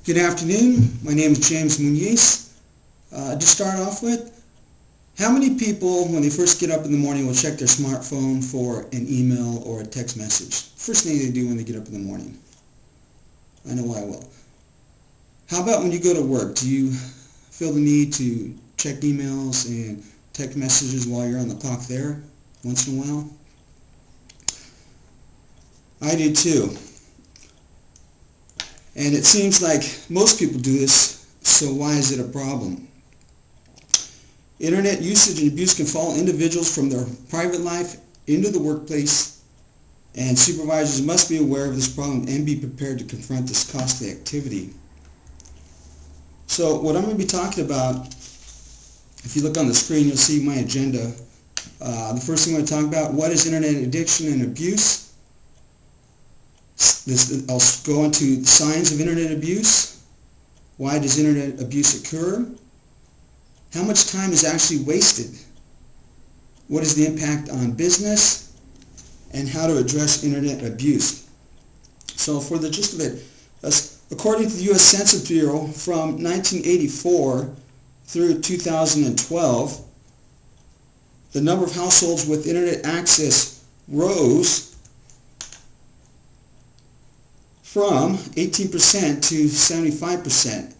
Good afternoon. My name is James Muniz. To start off with, how many people, when they first get up in the morning, will check their smartphone for an email or a text message? First thing they do when they get up in the morning. I know I will. How about when you go to work? Do you feel the need to check emails and text messages while you're on the clock there once in a while? I do too. And it seems like most people do this, so why is it a problem? Internet usage and abuse can follow individuals from their private life into the workplace, and supervisors must be aware of this problem and be prepared to confront this costly activity. So what I'm going to be talking about, if you look on the screen, you'll see my agenda. The first thing I'm going to talk about, what is internet addiction and abuse? I'll go into the signs of internet abuse. Why does internet abuse occur? How much time is actually wasted? What is the impact on business? And how to address internet abuse. So for the gist of it, according to the U.S. Census Bureau, from 1984 through 2012, the number of households with internet access rose from 18% to 75%.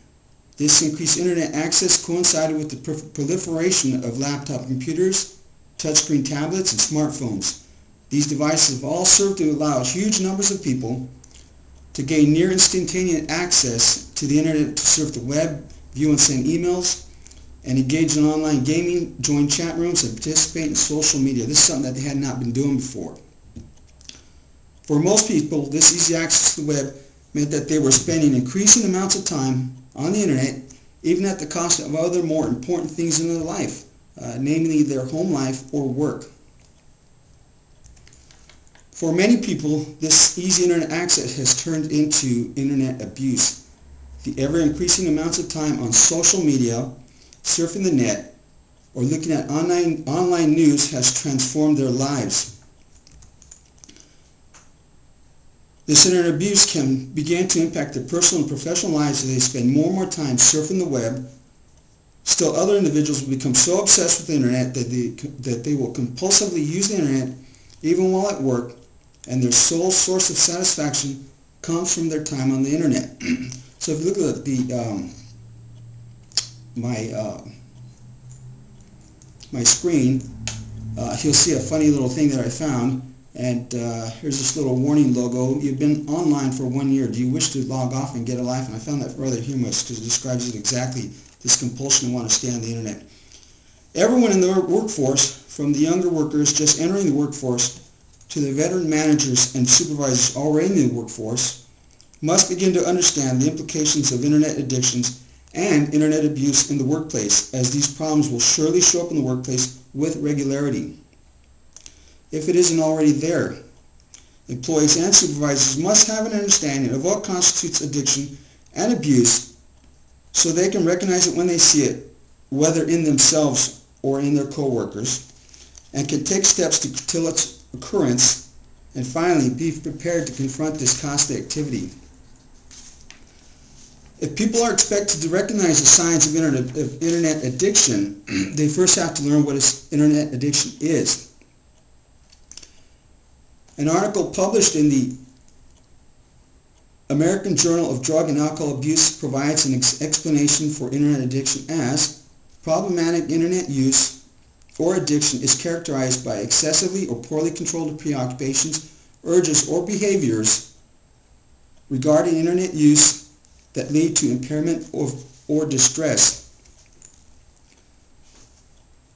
This increased internet access coincided with the proliferation of laptop computers, touchscreen tablets, and smartphones. These devices have all served to allow huge numbers of people to gain near instantaneous access to the internet to surf the web, view and send emails, and engage in online gaming, join chat rooms, and participate in social media. This is something that they had not been doing before. For most people, this easy access to the web meant that they were spending increasing amounts of time on the internet, even at the cost of other more important things in their life, namely their home life or work. For many people, this easy internet access has turned into internet abuse. The ever-increasing amounts of time on social media, surfing the net, or looking at online news has transformed their lives. This internet abuse can begin to impact their personal and professional lives as they spend more and more time surfing the web. Still, other individuals will become so obsessed with the internet that they will compulsively use the internet even while at work, and their sole source of satisfaction comes from their time on the internet. So if you look at my screen, you'll see a funny little thing that I found. And here's this little warning logo. You've been online for 1 year. Do you wish to log off and get a life? And I found that rather humorous because it describes it exactly, this compulsion to want to stay on the internet. Everyone in the workforce, from the younger workers just entering the workforce to the veteran managers and supervisors already in the workforce, must begin to understand the implications of internet addictions and internet abuse in the workplace, as these problems will surely show up in the workplace with regularity. If it isn't already there, employees and supervisors must have an understanding of what constitutes addiction and abuse so they can recognize it when they see it, whether in themselves or in their coworkers, and can take steps to curtail its occurrence, and finally be prepared to confront this costly activity. If people are expected to recognize the signs of internet addiction, they first have to learn what internet addiction is. An article published in the American Journal of Drug and Alcohol Abuse provides an explanation for internet addiction as problematic internet use or addiction is characterized by excessively or poorly controlled preoccupations, urges, or behaviors regarding internet use that lead to impairment or distress.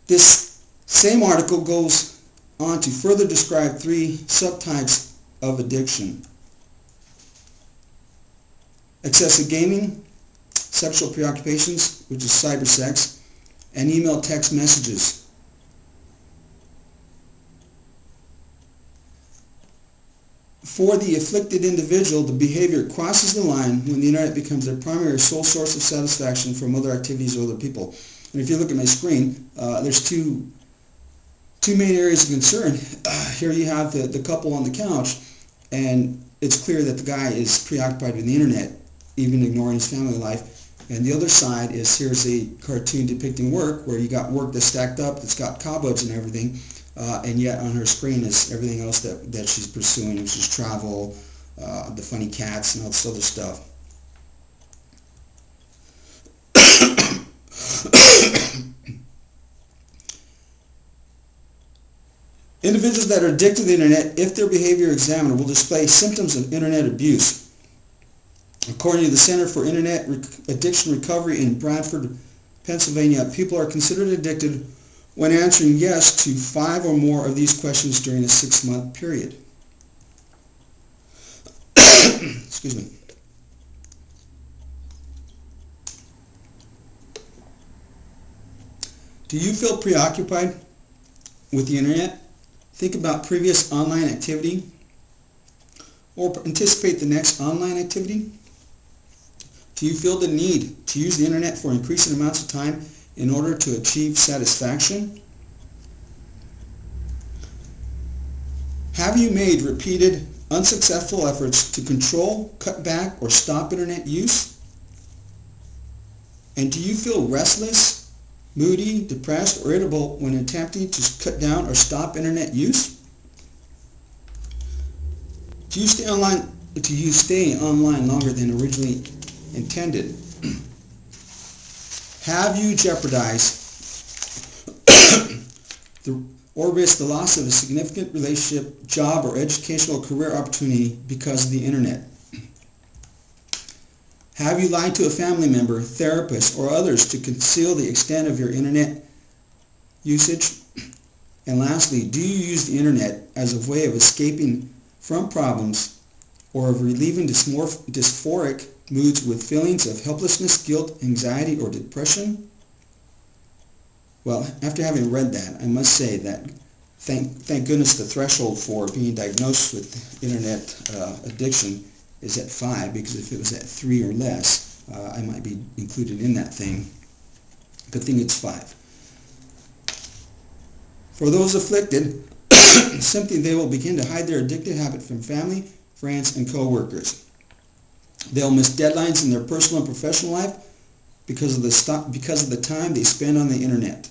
This same article goes on to further describe 3 subtypes of addiction: excessive gaming, sexual preoccupations, which is cybersex, and email text messages. For the afflicted individual, the behavior crosses the line when the internet becomes their primary or sole source of satisfaction from other activities or other people. And if you look at my screen, there's two main areas of concern. Here you have the couple on the couch, and it's clear that the guy is preoccupied with the internet. even ignoring his family life. And the other side is, here's a cartoon depicting work, where you got work that's stacked up, that's got cobwebs and everything, and yet on her screen is everything else that she's pursuing, which is travel, the funny cats, and all this other stuff. Individuals that are addicted to the internet, if their behavior examined, will display symptoms of internet abuse. According to the Center for Internet Addiction Recovery in Bradford, Pennsylvania, people are considered addicted when answering yes to 5 or more of these questions during a 6-month period. Excuse me. Do you feel preoccupied with the internet? Think about previous online activity or anticipate the next online activity? Do you feel the need to use the internet for increasing amounts of time in order to achieve satisfaction? Have you made repeated unsuccessful efforts to control, cut back, or stop internet use? And do you feel restless, moody, depressed, or irritable when attempting to cut down or stop internet use? Do you stay online longer than originally intended? Have you jeopardized or risked the loss of a significant relationship, job, or educational career opportunity because of the internet? Have you lied to a family member, therapist, or others to conceal the extent of your internet usage? And lastly, do you use the internet as a way of escaping from problems or of relieving dysphoric moods with feelings of helplessness, guilt, anxiety, or depression? Well, after having read that, I must say that thank goodness the threshold for being diagnosed with internet addiction is at 5, because if it was at 3 or less, I might be included in that thing. Good thing it's 5. For those afflicted, simply they will begin to hide their addictive habit from family, friends, and co-workers. They'll miss deadlines in their personal and professional life because of the time they spend on the internet.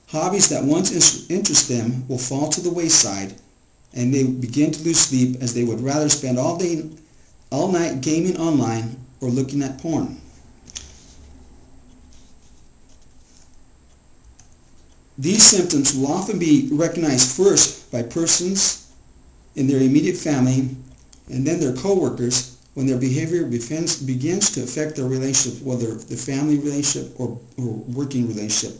Hobbies that once interest them will fall to the wayside, and they begin to lose sleep as they would rather spend all night gaming online or looking at porn. These symptoms will often be recognized first by persons in their immediate family and then their co-workers when their behavior begins to affect their relationship, whether the family relationship or working relationship,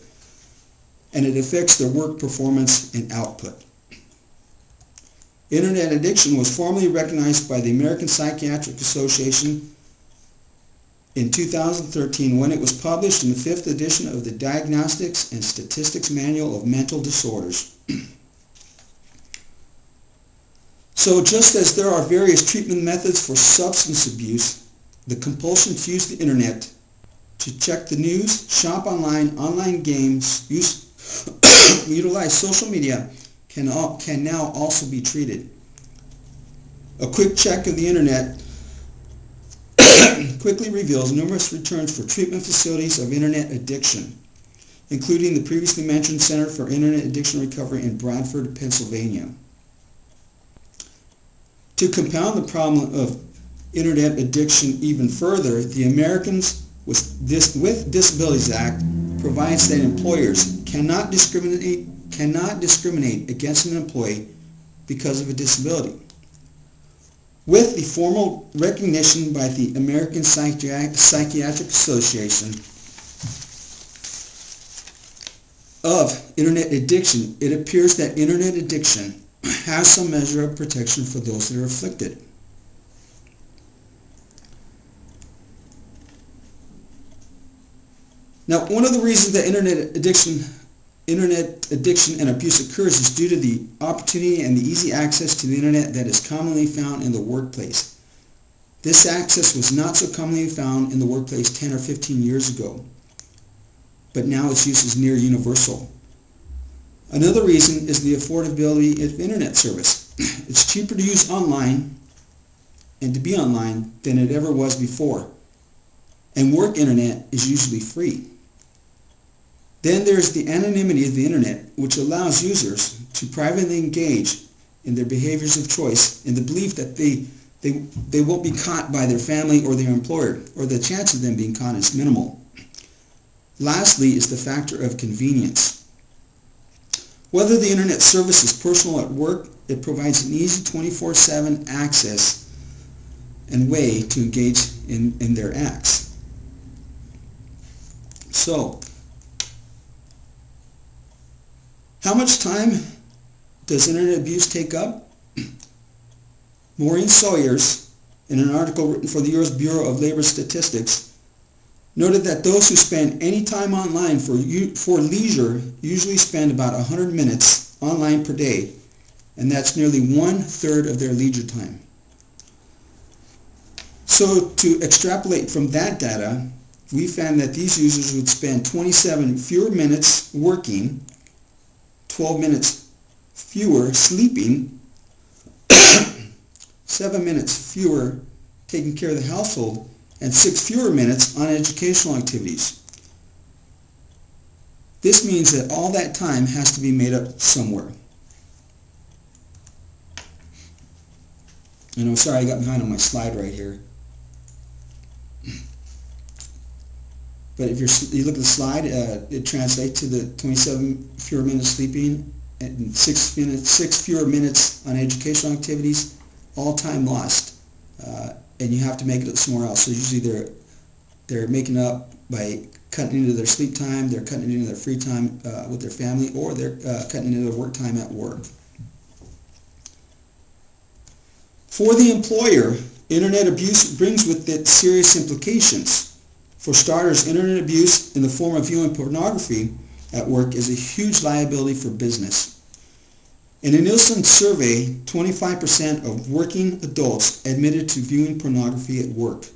and it affects their work performance and output. Internet addiction was formally recognized by the American Psychiatric Association in 2013 when it was published in the 5th edition of the Diagnostics and Statistics Manual of Mental Disorders. So just as there are various treatment methods for substance abuse, the compulsion to use the internet, to check the news, shop online games, utilize social media can now also be treated. A quick check of the internet quickly reveals numerous returns for treatment facilities of internet addiction, including the previously mentioned Center for Internet Addiction Recovery in Bradford, Pennsylvania. To compound the problem of internet addiction even further, the Americans with Disabilities Act provides that employers cannot discriminate against an employee because of a disability. With the formal recognition by the American Psychiatric Association of internet addiction, it appears that internet addiction has some measure of protection for those that are afflicted. Now, one of the reasons that internet addiction and abuse occurs is due to the opportunity and the easy access to the internet that is commonly found in the workplace. This access was not so commonly found in the workplace 10 or 15 years ago, but now its use is near universal. Another reason is the affordability of internet service. It's cheaper to use online and to be online than it ever was before. and work internet is usually free. Then there's the anonymity of the internet, which allows users to privately engage in their behaviors of choice in the belief that they won't be caught by their family or their employer, or the chance of them being caught is minimal. Lastly is the factor of convenience. Whether the internet service is personal or at work, it provides an easy 24/7 access and way to engage in their acts. So, how much time does internet abuse take up? Maureen Sawyers, in an article written for the U.S. Bureau of Labor Statistics, noted that those who spend any time online for leisure usually spend about 100 minutes online per day, and that's nearly 1/3 of their leisure time. So to extrapolate from that data, we found that these users would spend 27 fewer minutes working, 12 minutes fewer sleeping, 7 minutes fewer taking care of the household, and 6 fewer minutes on educational activities. This means that all that time has to be made up somewhere. And I'm sorry I got behind on my slide right here. But if you look at the slide, it translates to the 27 fewer minutes sleeping and 6 fewer minutes on educational activities, all time lost. And you have to make it up somewhere else. So usually they're making up by cutting into their sleep time, they're cutting into their free time with their family, or they're cutting into their work time at work. For the employer, internet abuse brings with it serious implications. For starters, internet abuse in the form of viewing pornography at work is a huge liability for business. In a Nielsen survey, 25% of working adults admitted to viewing pornography at work.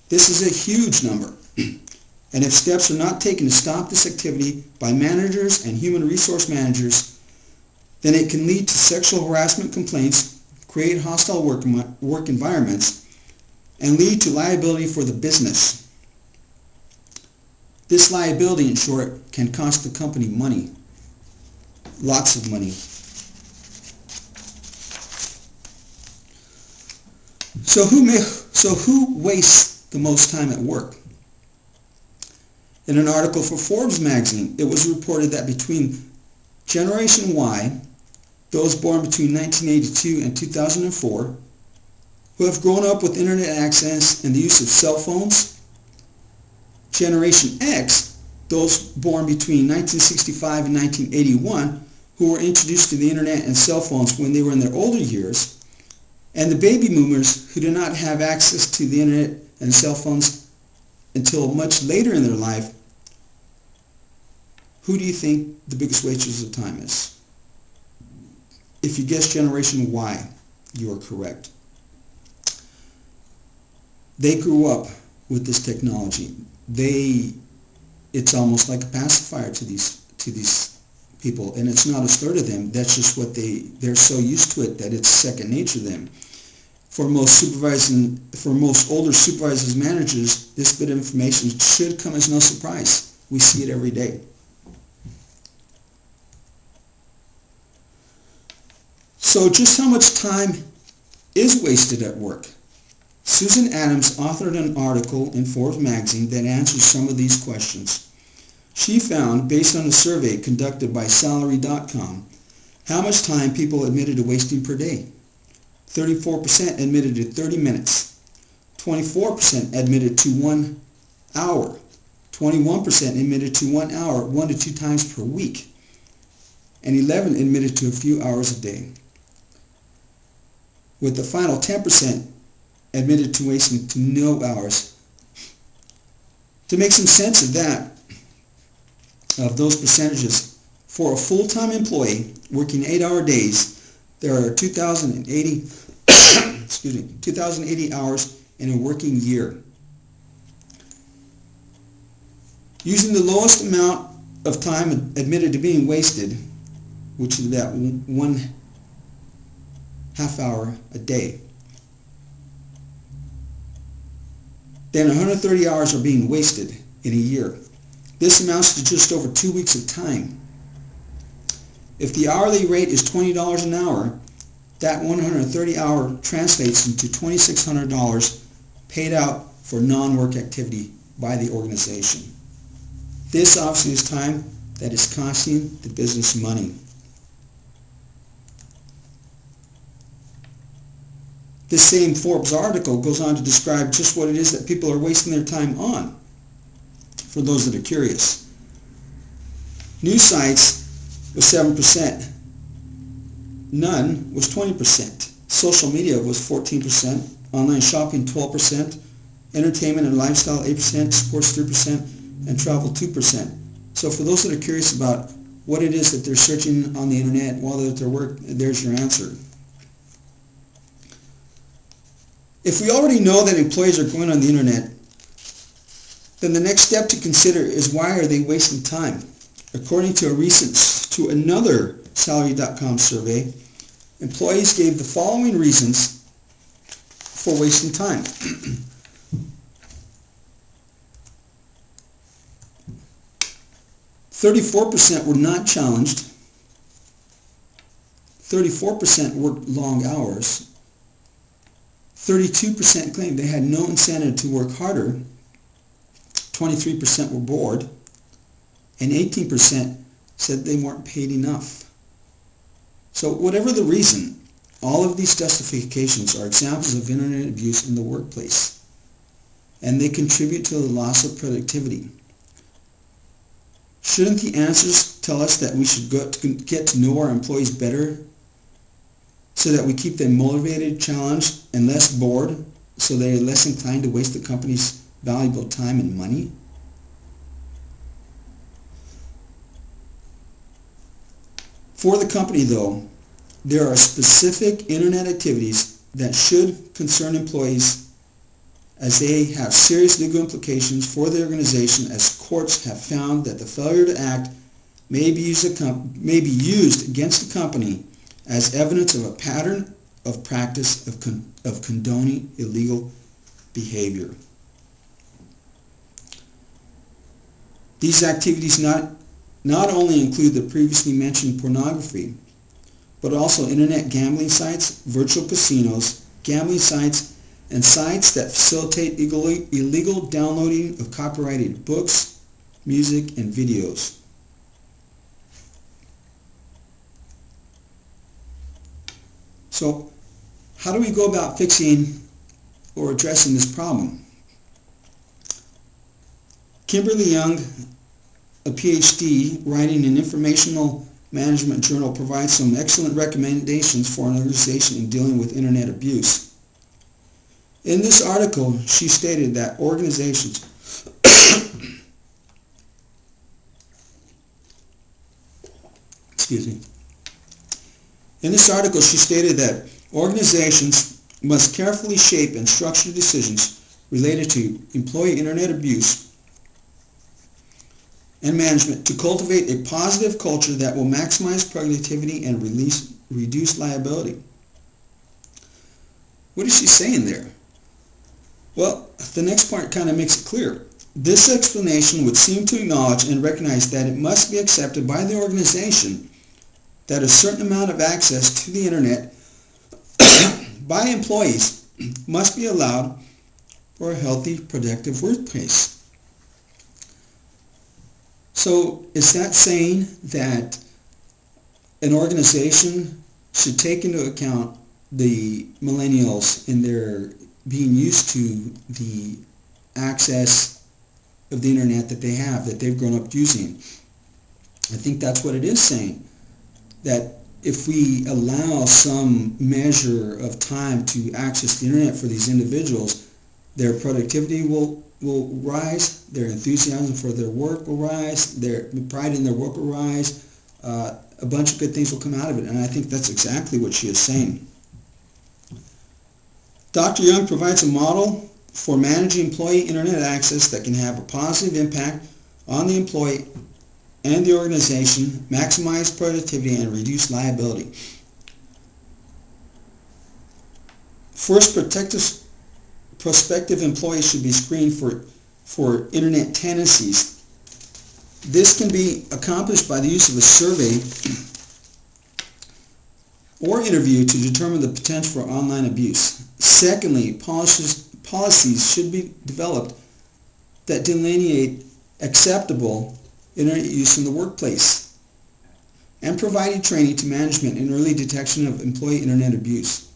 This is a huge number, and if steps are not taken to stop this activity by managers and human resource managers, then it can lead to sexual harassment complaints, create hostile work environments, and lead to liability for the business. This liability, in short, can cost the company money, lots of money. So who wastes the most time at work? In an article for Forbes magazine, it was reported that between Generation Y, those born between 1982 and 2004, who have grown up with internet access and the use of cell phones, Generation X, those born between 1965 and 1981, who were introduced to the internet and cell phones when they were in their older years, and the baby boomers who did not have access to the internet and cell phones until much later in their life, who do you think the biggest wasters of time is? If you guess Generation Y, you are correct. They grew up with this technology. It's almost like a pacifier to these people, and it's not a slur to them. That's just what they're so used to it that it's second nature to them. For most older supervisors, managers, this bit of information should come as no surprise. We see it every day. So just how much time is wasted at work? Susan Adams authored an article in Forbes magazine that answers some of these questions. She found, based on a survey conducted by Salary.com, how much time people admitted to wasting per day. 34% admitted to 30 minutes. 24% admitted to 1 hour. 21% admitted to 1 hour 1 to 2 times per week. And 11% admitted to a few hours a day. With the final 10% admitted to wasting to no hours. To make some sense of that, of those percentages, for a full-time employee working 8-hour days, there are 2,080 2,080 hours in a working year. Using the lowest amount of time admitted to being wasted, which is that 1/2 hour a day. then 130 hours are being wasted in a year. This amounts to just over 2 weeks of time. If the hourly rate is $20 an hour, that 130 hour translates into $2,600 paid out for non-work activity by the organization. This obviously is time that is costing the business money. This same Forbes article goes on to describe just what it is that people are wasting their time on, for those that are curious. News sites was 7%. None was 20%. Social media was 14%. Online shopping 12%. Entertainment and lifestyle 8%. Sports 3%. And travel 2%. So for those that are curious about what it is that they're searching on the internet while they're at their work, there's your answer. If we already know that employees are going on the internet, then the next step to consider is, why are they wasting time? According to another Salary.com survey, employees gave the following reasons for wasting time. 34% were not challenged. 34% worked long hours. 32% claimed they had no incentive to work harder. 23% were bored. And 18% said they weren't paid enough. So whatever the reason, all of these justifications are examples of internet abuse in the workplace, and they contribute to the loss of productivity. Shouldn't the answers tell us that we should get to know our employees better so that we keep them motivated, challenged, and less bored, so they are less inclined to waste the company's valuable time and money? For the company, though, there are specific internet activities that should concern employees, as they have serious legal implications for the organization, as courts have found that the failure to act may be used against the company as evidence of a pattern of practice of condoning illegal behavior. These activities not only include the previously mentioned pornography, but also internet gambling sites, virtual casinos, gambling sites, and sites that facilitate illegal downloading of copyrighted books, music, and videos. So, how do we go about fixing or addressing this problem? Kimberly Young, a PhD, writing an Informational Management Journal, provides some excellent recommendations for an organization in dealing with internet abuse. In this article, she stated that organizations In this article, she stated that organizations must carefully shape and structure decisions related to employee internet abuse and management to cultivate a positive culture that will maximize productivity and reduce liability. What is she saying there? Well, the next part kind of makes it clear. This explanation would seem to acknowledge and recognize that it must be accepted by the organization that a certain amount of access to the internet by employees must be allowed for a healthy, productive workplace. So is that saying that an organization should take into account the millennials in their being used to the access of the internet that they have, that they've grown up using? I think that's what it is saying, that if we allow some measure of time to access the internet for these individuals, their productivity will rise, their enthusiasm for their work will rise, their pride in their work will rise, a bunch of good things will come out of it, and I think that's exactly what she is saying. Dr. Young provides a model for managing employee internet access that can have a positive impact on the employee and the organization, maximize productivity, and reduce liability. First, prospective employees should be screened for internet tendencies. This can be accomplished by the use of a survey or interview to determine the potential for online abuse. Secondly, policies should be developed that delineate acceptable internet use in the workplace and providing training to management in early detection of employee internet abuse.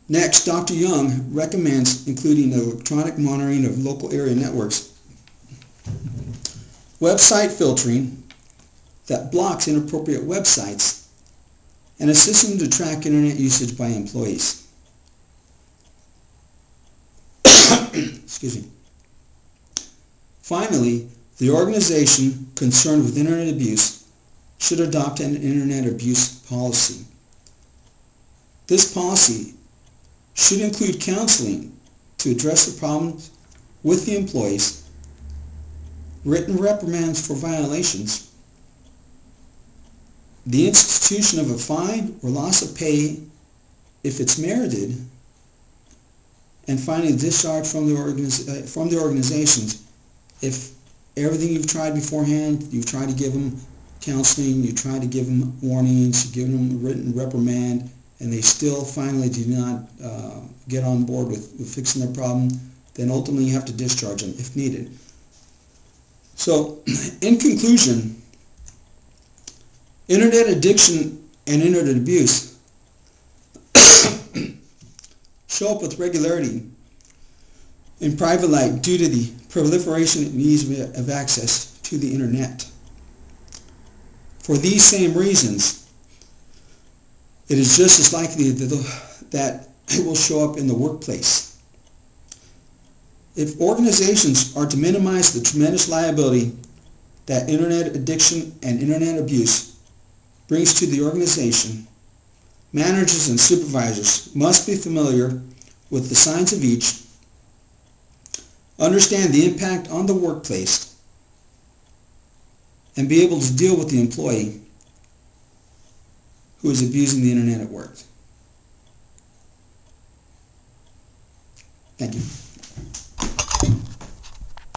Next, Dr. Young recommends including electronic monitoring of local area networks, website filtering that blocks inappropriate websites, and a system to track internet usage by employees. Excuse me. Finally, the organization concerned with internet abuse should adopt an internet abuse policy. This policy should include counseling to address the problems with the employees, written reprimands for violations, the institution of a fine or loss of pay if it's merited, and finally discharge from the organizations if everything you've tried beforehand, you've tried to give them counseling, you try to give them warnings, you give them a written reprimand, and they still finally do not get on board with fixing their problem, then ultimately you have to discharge them if needed. So, in conclusion, internet addiction and internet abuse show up with regularity in private life due to the proliferation and ease of access to the internet. For these same reasons, it is just as likely that it will show up in the workplace. If organizations are to minimize the tremendous liability that internet addiction and internet abuse brings to the organization, managers and supervisors must be familiar with the signs of each, understand the impact on the workplace, and be able to deal with the employee who is abusing the internet at work. Thank you.